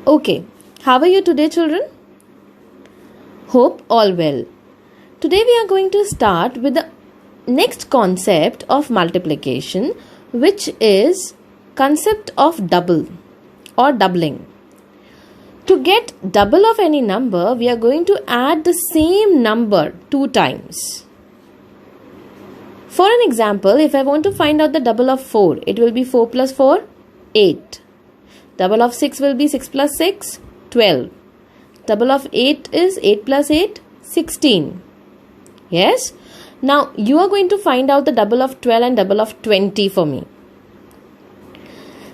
Okay, how are you today, children? Hope all well. Today we are going to start with the next concept of multiplication, which is concept of double or doubling. To get double of any number, we are going to add the same number 2 times. For an example, if I want to find out the double of 4, it will be 4 plus 4, 8. Double of 6 will be 6 plus 6, 12. Double of 8 is 8 plus 8, 16. Yes? Now, you are going to find out the double of 12 and double of 20 for me.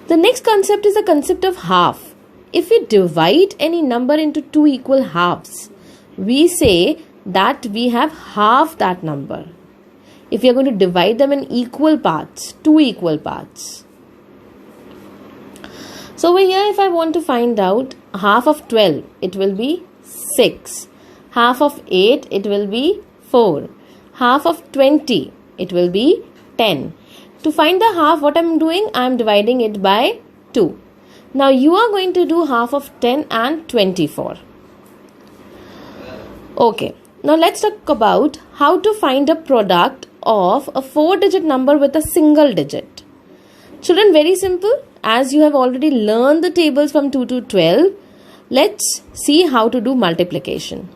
The next concept is the concept of half. If we divide any number into 2 equal halves, we say that we have half that number. If we are going to divide them in equal parts, 2 equal parts. So over here, if I want to find out half of 12, it will be 6. Half of 8, it will be 4. Half of 20, it will be 10. To find the half, what I am doing? I am dividing it by 2. Now you are going to do half of 10 and 24. Okay. Now let's talk about how to find a product of a 4-digit number with a single digit. Children, very simple. As you have already learned the tables from 2 to 12, let's see how to do multiplication.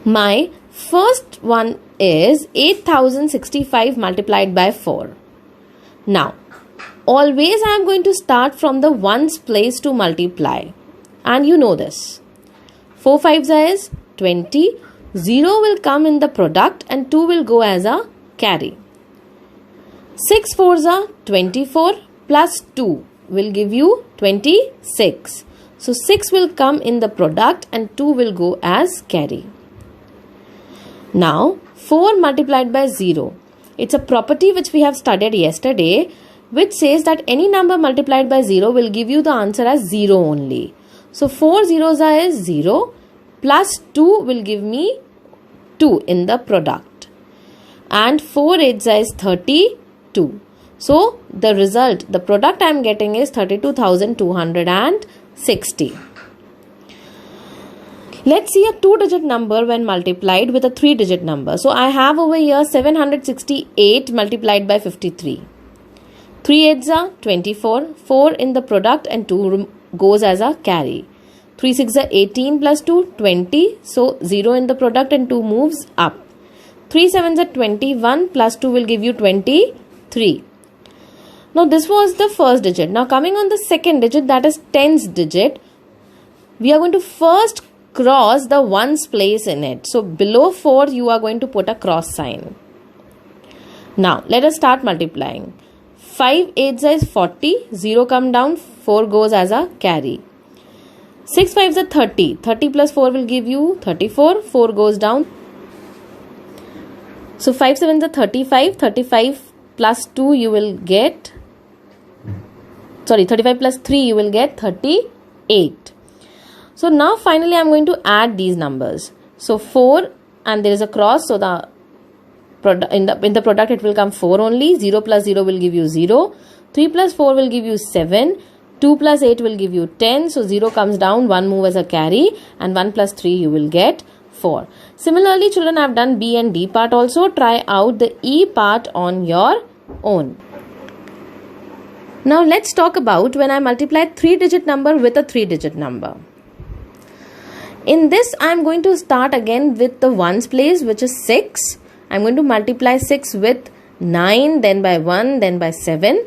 My first one is 8065 multiplied by 4. Now, always I am going to start from the ones place to multiply. And you know this. 4 5s is 20. 0 will come in the product and 2 will go as a carry. 6 4s are 24 plus 2 will give you 26. So 6 will come in the product and 2 will go as carry. Now 4 multiplied by 0. It's a property which we have studied yesterday, which says that any number multiplied by 0 will give you the answer as 0 only. So 4 zeros are is 0 plus 2 will give me 2 in the product. And 4 8s is 32. So the result, the product I am getting is 32,260. Let's see a 2-digit number when multiplied with a 3-digit number. So I have over here 768 multiplied by 53. 3 8s are 24, 4 in the product and 2 goes as a carry. 3 6 are 18 plus 2, 20. So 0 in the product and 2 moves up. 3 7s are 21 plus 2 will give you 23. Now this was the first digit. Now coming on the second digit, that is tens digit, we are going to first cross the ones place in it. So below 4 you are going to put a cross sign. Now let us start multiplying. 5 8s is 40, 0 come down, 4 goes as a carry. 6 5s are 30, 30 plus 4 will give you 34, 4 goes down. So 5 7s are 35, 35 plus 2 you will get, 35 plus 3 you will get 38. So now finally I am going to add these numbers. So 4 and there is a cross, so the in the product it will come 4 only. 0 plus 0 will give you 0. 3 plus 4 will give you 7. 2 plus 8 will give you 10. So 0 comes down, 1 move as a carry, and 1 plus 3 you will get 4. Similarly, children, I have done B and D part also. Try out the E part on your own. Now let's talk about when I multiply 3-digit number with a 3-digit number. In this, I am going to start again with the ones place, which is 6. I am going to multiply 6 with 9, then by 1, then by 7.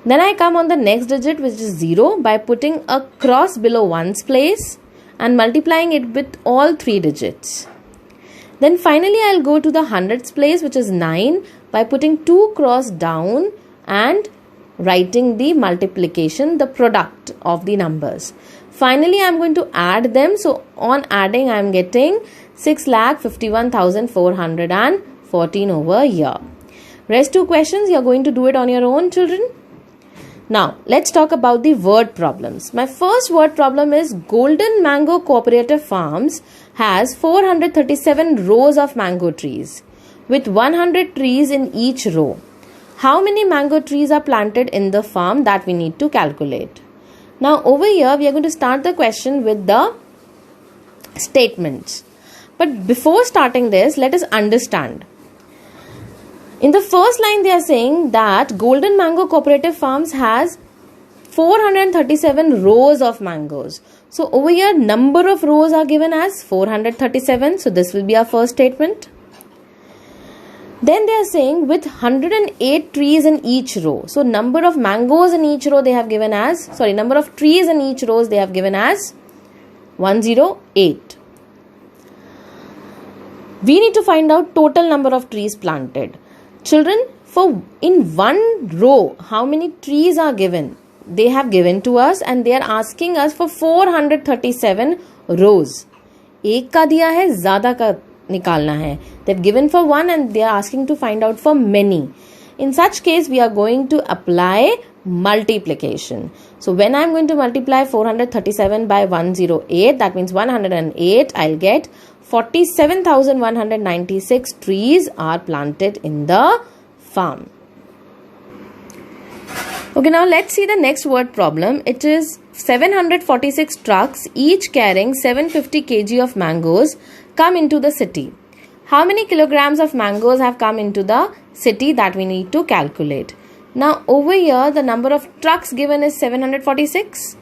Then I come on the next digit, which is 0, by putting a cross below ones place and multiplying it with all 3 digits. Then finally, I will go to the hundreds place, which is 9, by putting 2 cross down and writing the multiplication, the product of the numbers. Finally, I am going to add them. So on adding, I am getting 6,51,414 over here. Rest 2 questions, you are going to do it on your own, children. Now, let's talk about the word problems. My first word problem is Golden Mango Cooperative Farms has 437 rows of mango trees with 100 trees in each row. How many mango trees are planted in the farm? That we need to calculate. Now over here we are going to start the question with the statements. But before starting this, let us understand. In the first line they are saying that Golden Mango Cooperative Farms has 437 rows of mangoes. So over here number of rows are given as 437. So this will be our first statement. Then they are saying with 108 trees in each row. So number of mangoes in each row they have given as, number of trees in each rows they have given as 108. We need to find out total number of trees planted. Children, for in one row, how many trees are given? They have given to us and they are asking us for 437 rows. एक का दिया है, ज़्यादा का निकालना है. They have given for one and they are asking to find out for many. In such case, we are going to apply multiplication. So when I am going to multiply 437 by 108, that means 108, I'll get 47,196 trees are planted in the farm. Okay, now let's see the next word problem. It is 746 trucks, each carrying 750 kg of mangoes, come into the city. How many kilograms of mangoes have come into the city? That we need to calculate. Now over here the number of trucks given is 746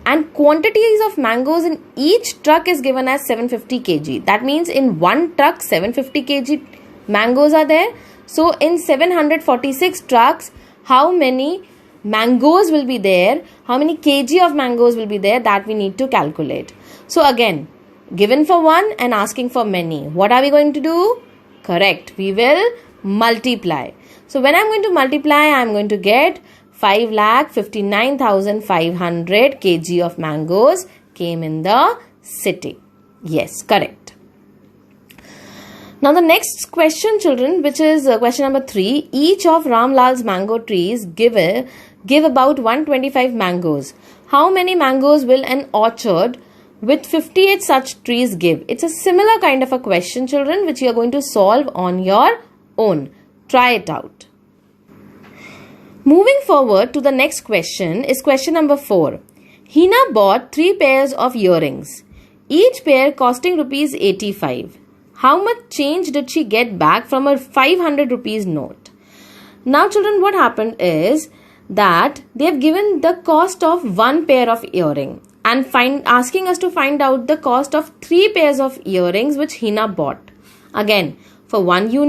and quantities of mangoes in each truck is given as 750 kg. That means in one truck 750 kg mangoes are there. So in 746 trucks, how many mangoes will be there? How many kg of mangoes will be there? That we need to calculate. So again, given for one and asking for many. What are we going to do? Correct. We will multiply. So when I'm going to multiply, I'm going to get 5,59,500 kg of mangoes came in the city. Yes, correct. Now the next question, children, which is question number 3. Each of Ramlal's mango trees give about 125 mangoes. How many mangoes will an orchard with 58 such trees give? It's a similar kind of a question, children, which you are going to solve on your own. Try it out. Moving forward to the next question is question number 4. Hina bought 3 pairs of earrings, each pair costing rupees 85. How much change did she get back from her 500 rupees note? Now children, what happened is that they have given the cost of 1 pair of earring and asking us to find out the cost of 3 pairs of earrings which Hina bought. Again, for 1 you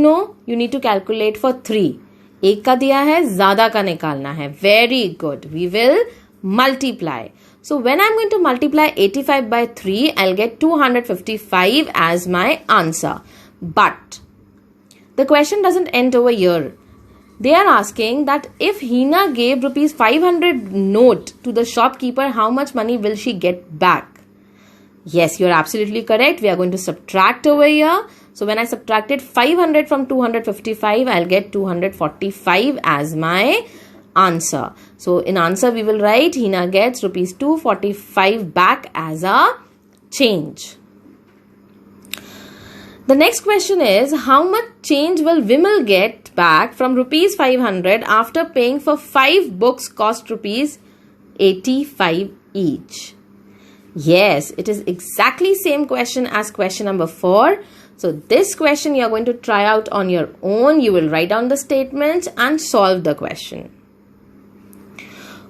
need to calculate for 3. एक का दिया है, ज़्यादा का निकालना है. Very good. We will multiply. So when I'm going to multiply 85 by 3, I'll get 255 as my answer. But the question doesn't end over here. They are asking that if Hina gave rupees 500 note to the shopkeeper, how much money will she get back? Yes, you're absolutely correct. We are going to subtract over here. So when I subtracted 500 from 255, I'll get 245 as my answer. So in answer we will write Hina gets rupees 245 back as a change. The next question is, how much change will Vimal get back from rupees 500 after paying for 5 books cost rupees 85 each? Yes, it is exactly same question as question number 4. So this question you are going to try out on your own. You will write down the statements and solve the question.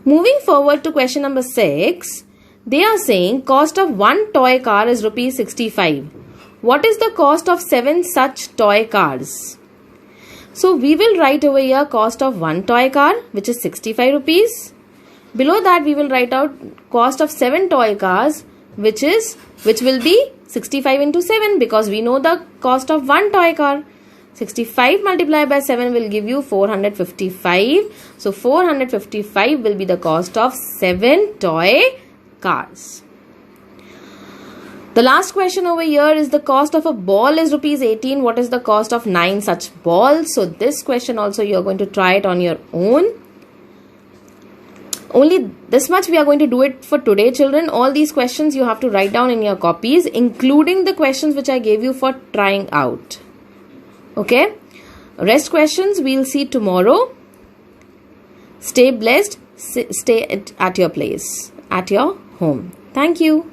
Moving forward to question number 6, they are saying cost of 1 toy car is rupees 65. What is the cost of 7 such toy cars? So we will write over here cost of 1 toy car, which is 65 rupees. Below that we will write out cost of 7 toy cars, which will be 65 into 7, because we know the cost of 1 toy car. 65 multiplied by 7 will give you 455. So 455 will be the cost of 7 toy cars. The last question over here is the cost of a ball is rupees 18. What is the cost of 9 such balls? So this question also you are going to try it on your own. Only this much we are going to do it for today, children. All these questions you have to write down in your copies, including the questions which I gave you for trying out. Okay? Rest questions we'll see tomorrow. Stay blessed. Stay at your place. at your home. Thank you.